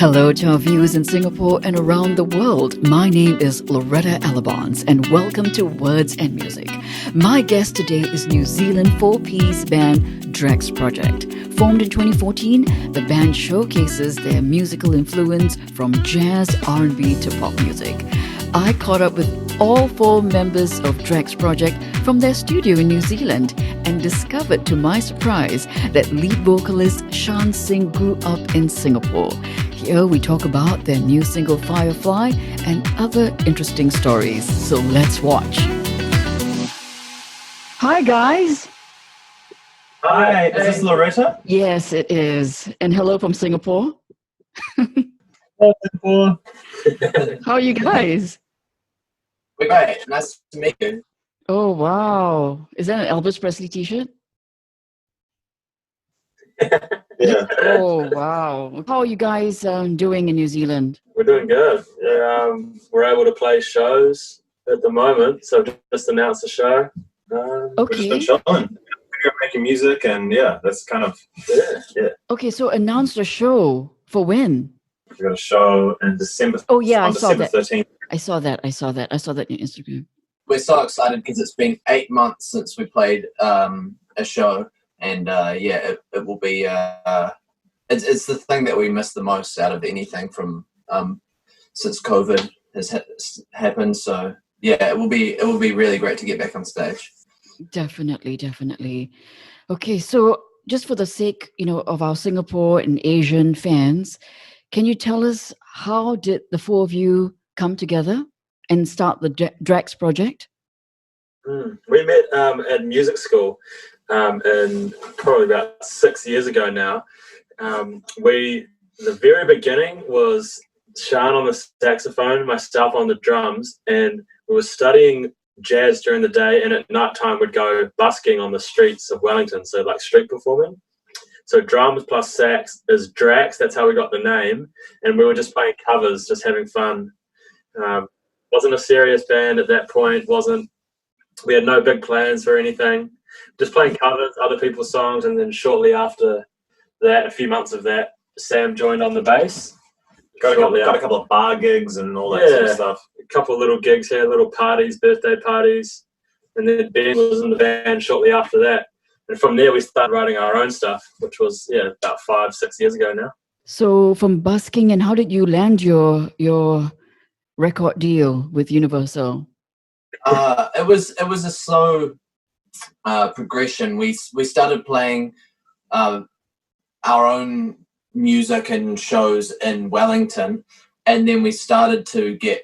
Hello to our viewers in Singapore and around the world. My name is Loretta Alabons and welcome to Words and Music. My guest today is New Zealand four-piece band Drax Project. Formed in 2014, the band showcases their musical influence from jazz, R&B to pop music. I caught up with all four members of Drax Project from their studio in New Zealand and discovered to my surprise that lead vocalist Shan Singh grew up in Singapore. Here we talk about their new single Firefly and other interesting stories. So let's watch. Hi guys. Hi, is this Loretta? Yes, it is. And hello from Singapore. Hello, Singapore. How are you guys? We're great. Nice to meet you. Oh, wow. Is that an Elvis Presley t-shirt? Yeah, Oh, wow. How are you guys doing in New Zealand? we're doing good. Yeah, we're able to play shows at the moment, so just announced a show. We've just been chilling, we're making music, and yeah, that's kind of Yeah. Okay, so announce the show for when? we got a show in December. Oh, yeah, I on saw December that. 13th. I saw that on your Instagram. We're so excited because it's been 8 months since we played a show, and it will be. It's the thing that we miss the most out of anything from since COVID has happened. So yeah, it will be really great to get back on stage. Definitely. Okay, so just for the sake, of our Singapore and Asian fans, can you tell us how did the four of you come together and start the Drax Project? We met at music school in probably about 6 years ago now. The very beginning was Sean on the saxophone, myself on the drums, and we were studying jazz during the day, and at night time we'd go busking on the streets of Wellington, so like street performing. So drums plus sax is Drax, that's how we got the name, and we were just playing covers, just having fun. Wasn't a serious band at that point, we had no big plans for anything, just playing covers, other people's songs, and then shortly after that, a few months of that, Sam joined on the bass. Got a couple of bar gigs and all that sort of stuff. A couple of little gigs here, little parties, birthday parties, and then Ben was in the band shortly after that. And from there, we started writing our own stuff, which was about 5-6 years ago now. So from busking, and how did you land your record deal with Universal? It was a slow progression. We started playing our own music and shows in Wellington, and then we started to get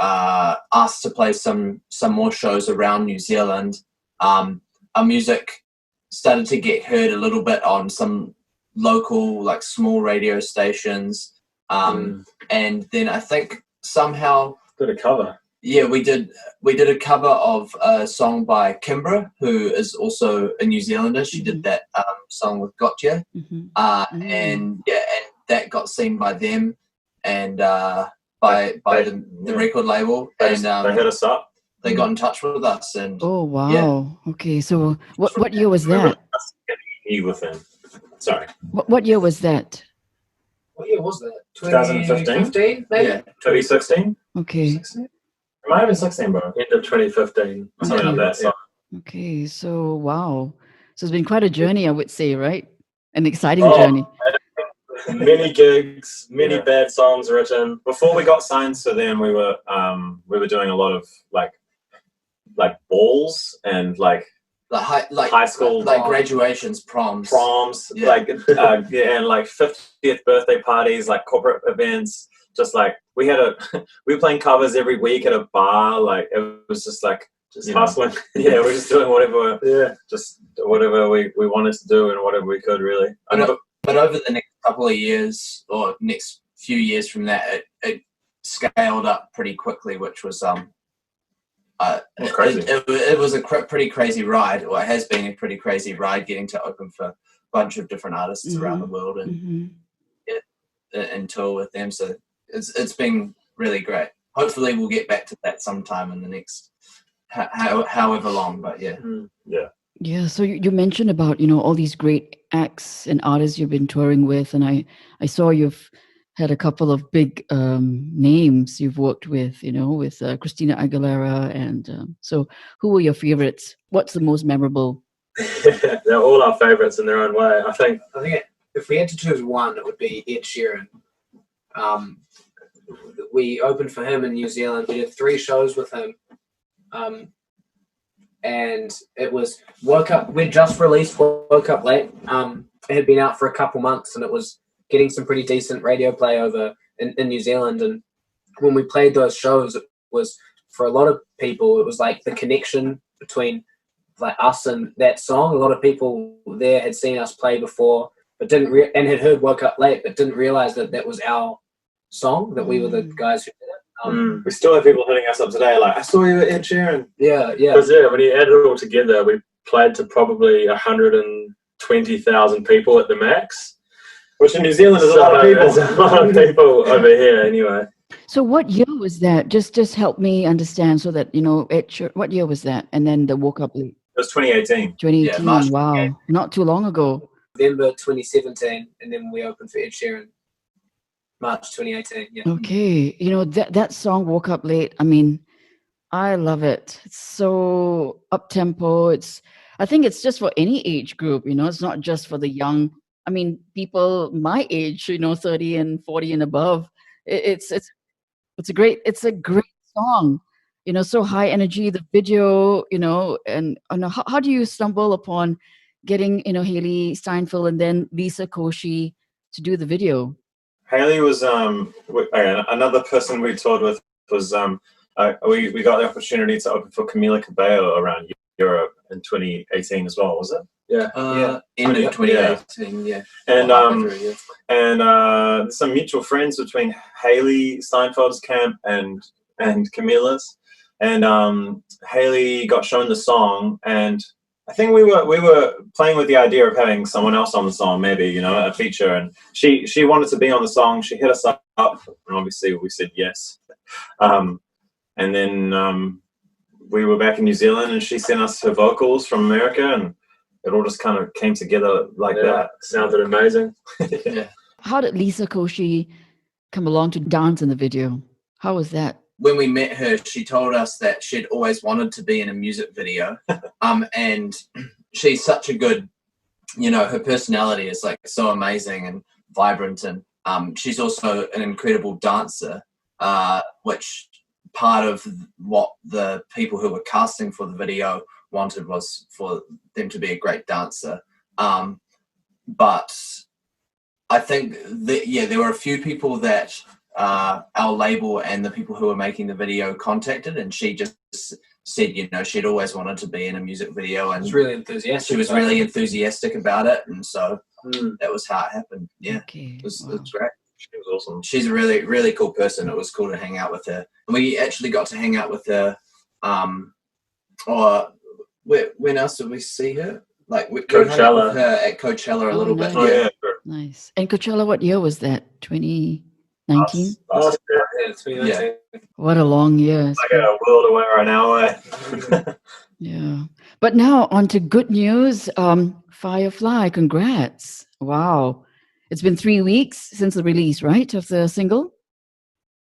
asked to play some more shows around New Zealand. Our music started to get heard a little bit on some local, like small radio stations, and then I think somehow Did a cover. Yeah, we did a cover of a song by Kimbra, who is also a New Zealander. She did that song with Gotcha, and that got seen by them and by the record label, and They hit us up. they got in touch with us. And Oh, wow. Okay, so what year was that? You with them. Sorry. What year was that? What year was that? 2015? Maybe? yeah, 2016? Okay. It might have been 16, bro. End of 2015. Something like that. So. Okay, so wow. So it's been quite a journey, I would say, right? An exciting Oh. journey. Many gigs, many bad songs written. Before we got signed to them, we were doing a lot of like balls and like high school like graduations, proms, like and like 50th birthday parties, like corporate events. Just like we were playing covers every week at a bar. Like it was just like Hustling. Yeah, we're just doing whatever. Just whatever we wanted to do and whatever we could really. But over the next couple of years or next few years from that, it scaled up pretty quickly, which was crazy. It was a pretty crazy ride, or it has been a pretty crazy ride, getting to open for a bunch of different artists around the world and tour with them. So it's been really great. Hopefully, we'll get back to that sometime in the next however long. But Yeah, so you mentioned about all these great acts and artists you've been touring with, and I saw you've had a couple of big names you've worked with, with Christina Aguilera. And so who were your favorites? What's the most memorable? They're all our favorites in their own way. I think if we had to choose one, it would be Ed Sheeran. We opened for him in New Zealand. We did 3 shows with him. And it was we just released Woke Up Late. It had been out for a couple months, and it was getting some pretty decent radio play over in New Zealand. And when we played those shows, it was, for a lot of people, it was like the connection between like us and that song. A lot of people there had seen us play before, but and had heard Woke Up Late, but didn't realize that was our song, that we were the guys who did it. We still have people hitting us up today like, I saw you at Ed Sheeran. Yeah. Because when you add it all together, we played to probably 120,000 people at the max. Which in New Zealand is a lot of people. There's a lot of people over here anyway. So what year was that? Just help me understand so that, what year was that? And then the Woke Up Late? It was 2018. 2018, Yeah, March wow. 2018. Not too long ago. November 2017, and then we opened for Ed Sheeran March 2018. Yeah. Okay. That song, Woke Up Late, I mean, I love it. It's so up-tempo. I think it's just for any age group, it's not just for the young. I mean, people my age, 30 and 40 and above. It's a great song, so high energy. The video, and how do you stumble upon getting Hailee Steinfeld and then Liza Koshy to do the video? Hailee was another person we toured with. Was we got the opportunity to open for Camila Cabello around Europe in 2018 as well, was it? Yeah. End of 2018, yeah. And some mutual friends between Hailee Steinfeld's camp and Camila's, and Hailee got shown the song, and I think we were playing with the idea of having someone else on the song, maybe a feature, and she wanted to be on the song. She hit us up, and obviously we said yes, and then we were back in New Zealand, and she sent us her vocals from America, and it all just kind of came together like that. Sounded amazing. Yeah. How did Liza Koshy come along to dance in the video? How was that? When we met her, she told us that she'd always wanted to be in a music video. And she's such a good, her personality is like so amazing and vibrant. And she's also an incredible dancer, which part of what the people who were casting for the video wanted was for them to be a great dancer. But I think that, there were a few people that our label and the people who were making the video contacted, and she just said, she'd always wanted to be in a music video, and She was really enthusiastic. she was really enthusiastic about it, and so that was how it happened. Yeah, Okay. it was Wow. great. She was awesome. She's a really, really cool person. It was cool to hang out with her, and we actually got to hang out with her. When else did we see her? Like we hung out with her at Coachella a little bit. nice. Oh yeah. Nice. And Coachella, what year was that? 2019? Last year. Yeah, 2019. What a long year. Like a world away or an hour away. Yeah. But now on to good news. Firefly, congrats. Wow. It's been 3 weeks since the release, right, of the single?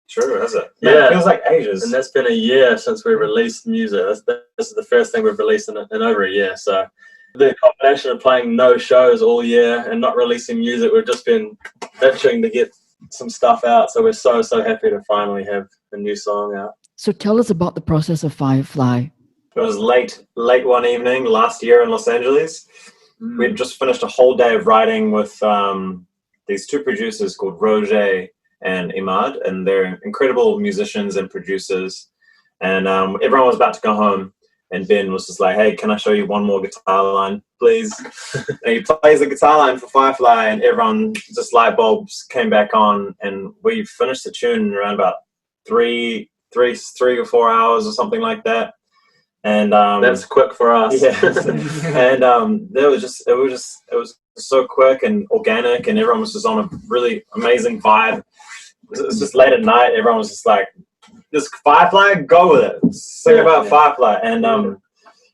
True, has it? Yeah. Man, it feels like ages. And that's been a year since we released music. This is the first thing we've released in over a year. So the combination of playing no shows all year and not releasing music, we've just been itching to get some stuff out. So we're so happy to finally have a new song out. So tell us about the process of Firefly. It was late one evening last year in Los Angeles. We'd just finished a whole day of writing with these two producers called Roger and Imad, and they're incredible musicians and producers. And everyone was about to go home, and Ben was just like, "Hey, can I show you one more guitar line, please?" And he plays the guitar line for Firefly, and everyone just light bulbs came back on, and we finished the tune in around about three or 4 hours or something like that. And That's quick for us. yeah, and it was so quick and organic, and everyone was just on a really amazing vibe. It was just late at night. Everyone was just like, "This Firefly, go with it. Sing about Firefly." And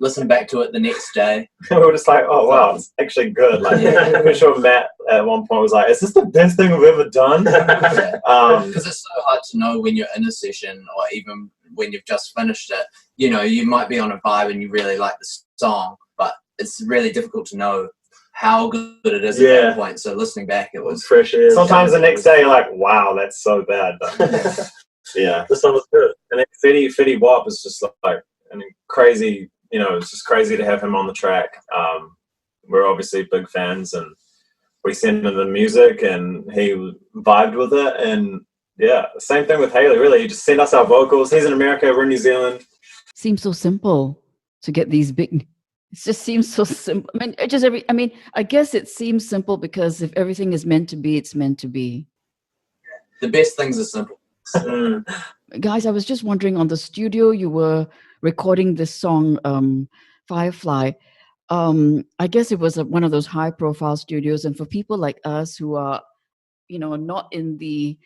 listening back to it the next day. We were just like, oh wow, it's actually good. Like, I'm sure Matt at one point was like, is this the best thing we've ever done? Because it's so hard to know when you're in a session or even when you've just finished it. You know, you might be on a vibe and you really like the song, but it's really difficult to know how good it is at that point. So listening back, it was fresh air. Sometimes the next day you're like, wow, that's so bad. But yeah, the song was good. and then Fetty Wap is just like crazy. You know, it's just crazy to have him on the track. We're obviously big fans, and we sent him the music, and he vibed with it. And yeah, same thing with Hailee. Really, he just sent us our vocals. He's in America, we're in New Zealand. Seems so simple to get these big. It just seems so simple. I mean, I guess it seems simple because if everything is meant to be, it's meant to be. the best things are simple. Guys, I was just wondering, on the studio you were recording this song, Firefly. I guess it was one of those high-profile studios, and for people like us who are, not in the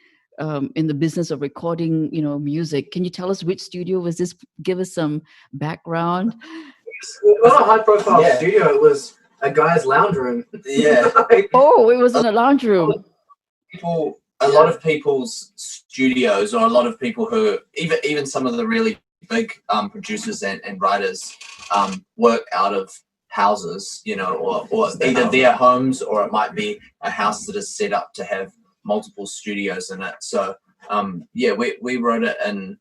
business of recording, music, can you tell us which studio was this? Give us some background. It was a high-profile studio. It was a guy's lounge room. Yeah. Oh, it was in a lounge room. A lot of people's studios, or a lot of people who, even some of the really big producers and writers, work out of houses, or either their homes, or it might be a house that is set up to have multiple studios in it. So, we wrote it in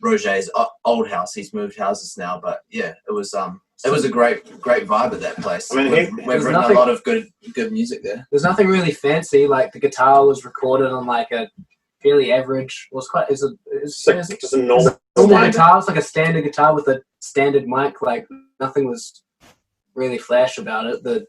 Roger's old house. He's moved houses now, but yeah, it was a great vibe at that place. I mean, we've written a lot of good music there. There's nothing really fancy. Like the guitar was recorded on like a fairly average. It's just a normal guitar. It's like a standard guitar with a standard mic. Like nothing was really flash about it.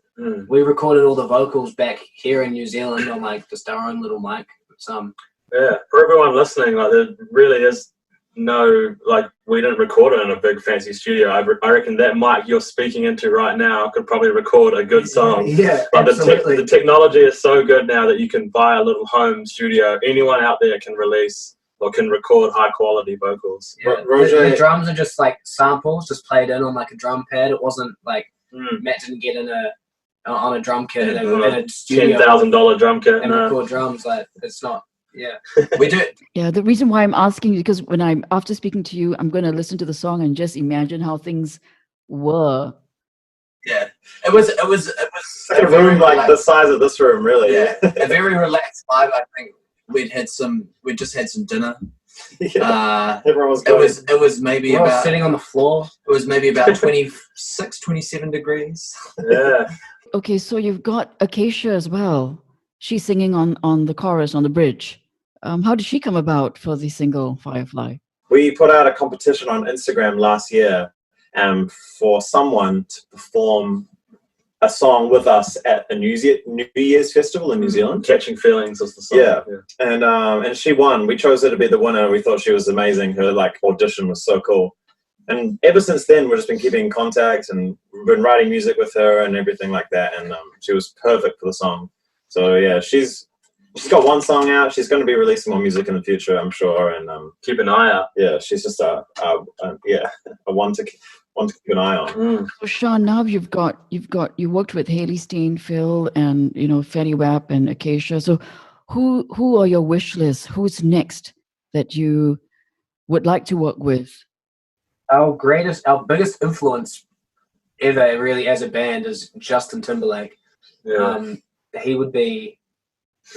We recorded all the vocals back here in New Zealand on like just our own little mic. For everyone listening, like there really is we didn't record it in a big fancy studio. I reckon that mic you're speaking into right now could probably record a good song. Yeah, but absolutely. the technology is so good now that you can buy a little home studio. Anyone out there can release or can record high quality vocals. Yeah, the drums are just like samples, just played in on like a drum pad. It wasn't like Matt didn't get on a drum kit in a studio. $10,000 drum kit and record drums. Like it's not. Yeah, we do it. Yeah, the reason why I'm asking is because after speaking to you, I'm going to listen to the song and just imagine how things were. Yeah, it was a room like the size of this room, really. Yeah, a very relaxed vibe. I think we just had some dinner. Yeah, everyone was going. It was maybe about sitting on the floor. It was maybe about 26, 27 degrees. Yeah. Okay, so you've got Acacia as well. She's singing on the chorus on the bridge. How did she come about for the single Firefly? We put out a competition on Instagram last year for someone to perform a song with us at a New Year's festival in New Zealand. Catching Feelings was the song. Yeah. And she won. We chose her to be the winner. We thought she was amazing. Her audition was so cool. And ever since then, we've just been keeping in contact, and we've been writing music with her and everything like that. And she was perfect for the song. So yeah, she's got one song out. She's going to be releasing more music in the future, I'm sure. And keep an eye out. Yeah, she's just a one to keep an eye on. So Sean, now you worked with Hailee Steinfeld and Fetty Wap and Acacia. So who are your wish lists? Who's next that you would like to work with? Our biggest influence ever, really, as a band, is Justin Timberlake. Yeah. He would be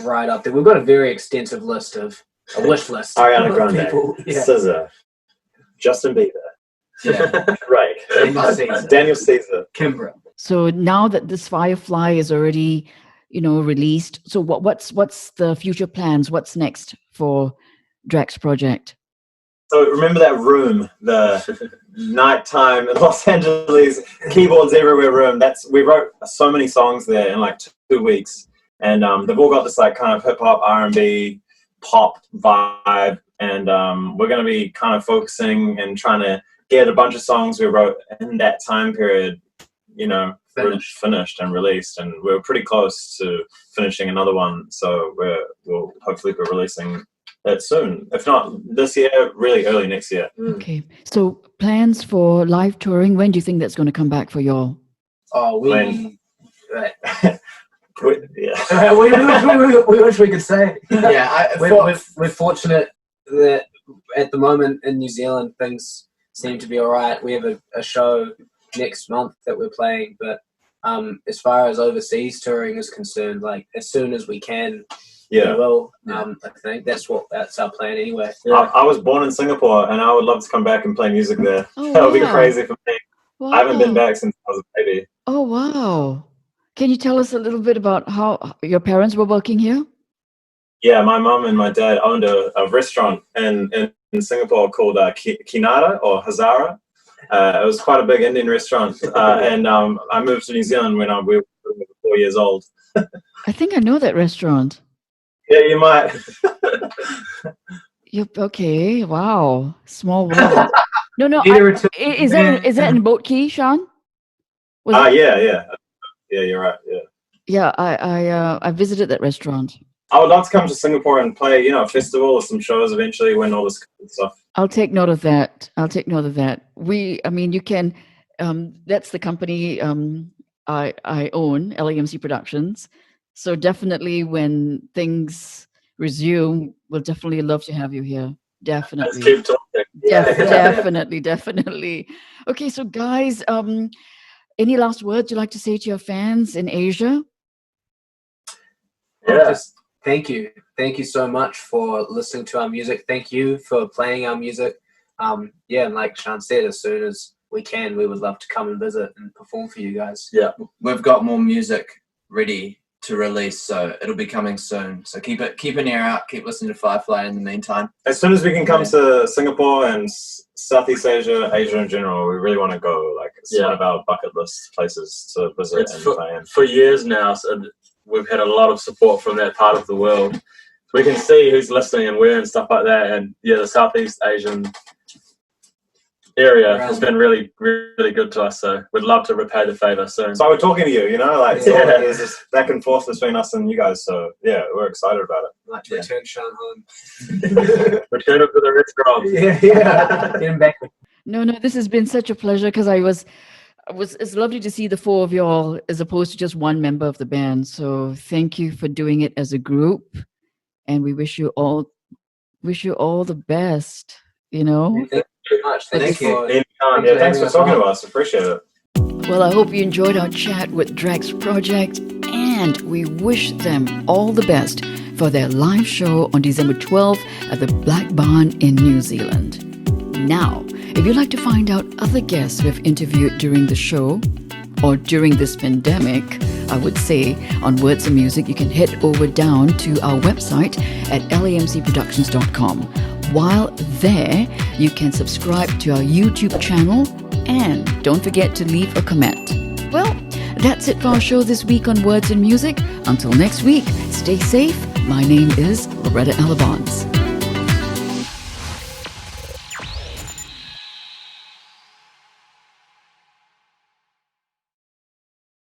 right up there. We've got a very extensive wish list. Ariana Grande, people. Yeah. SZA, Justin Bieber, right, Daniel Caesar, Kimbra. So now that this Firefly is already, released, so what's the future plans? What's next for Drax Project? So remember that room, the nighttime in Los Angeles, keyboards everywhere room. We wrote so many songs there in 2 weeks, and they've all got this kind of hip hop, R&B, pop vibe, and we're going to be kind of focusing and trying to get a bunch of songs we wrote in that time period, finished and released, and we're pretty close to finishing another one. So we'll hopefully be releasing that soon. If not this year, really early next year. Okay. So plans for live touring, when do you think that's going to come back for y'all? Oh, we wish we could say. Yeah, we're fortunate that at the moment in New Zealand things seem to be all right. We have a show next month that we're playing, but as far as overseas touring is concerned, like as soon as we can, we will. I think that's our plan anyway. I was born in Singapore, and I would love to come back and play music there. Oh, that would be wow. crazy for me. Wow. I haven't been back since I was a baby. Oh, wow. Can you tell us a little bit about how your parents were working here? Yeah, my mum and my dad owned a restaurant in Singapore called Kinara or Hazara. It was quite a big Indian restaurant, and I moved to New Zealand when we were 4 years old. I think I know that restaurant. Yeah, you might. Yep. Okay. Wow. Small world. No. Is that in Boat Key, Sean? Yeah, you're right. Yeah. Yeah. I visited that restaurant. I would love to come to Singapore and play, a festival or some shows eventually when all this stuff. I'll take note of that. You can. That's the company I own, LAMC Productions. So definitely when things resume, we'll definitely love to have you here. Definitely. Let's keep talking. Definitely. Okay, so guys, any last words you'd like to say to your fans in Asia? Just thank you so much for listening to our music. Thank you for playing our music. And like Sean said, as soon as we can, we would love to come and visit and perform for you guys. Yeah, we've got more music ready to release, so it'll be coming soon. So keep an ear out, keep listening to Firefly in the meantime. As soon as we can come to Singapore and Southeast Asia in general, we really want to go. Like, it's one of our bucket list places to visit and play in. For years now, so we've had a lot of support from that part of the world. We can see who's listening and where and stuff like that. And the Southeast Asian area has been really, really good to us. So we'd love to repay the favor soon. So we're talking to you, there's this back and forth between us and you guys. So yeah, we're excited about it. Like to return Sean home. Return him to the restaurant. Yeah. Get him back. No, this has been such a pleasure because it's lovely to see the four of y'all as opposed to just one member of the band. So thank you for doing it as a group, and we wish you all the best. Thank you very much. Thank you. Anytime. Thanks for talking to us. Appreciate it. Well, I hope you enjoyed our chat with Drax Project, and we wish them all the best for their live show on December 12th at the Black Barn in New Zealand. Now, if you'd like to find out other guests we've interviewed during the show or during this pandemic, I would say on Words and Music, you can head over down to our website at lamcproductions.com. While there, you can subscribe to our YouTube channel and don't forget to leave a comment. Well, that's it for our show this week on Words and Music. Until next week, stay safe. My name is Loretta Alabons.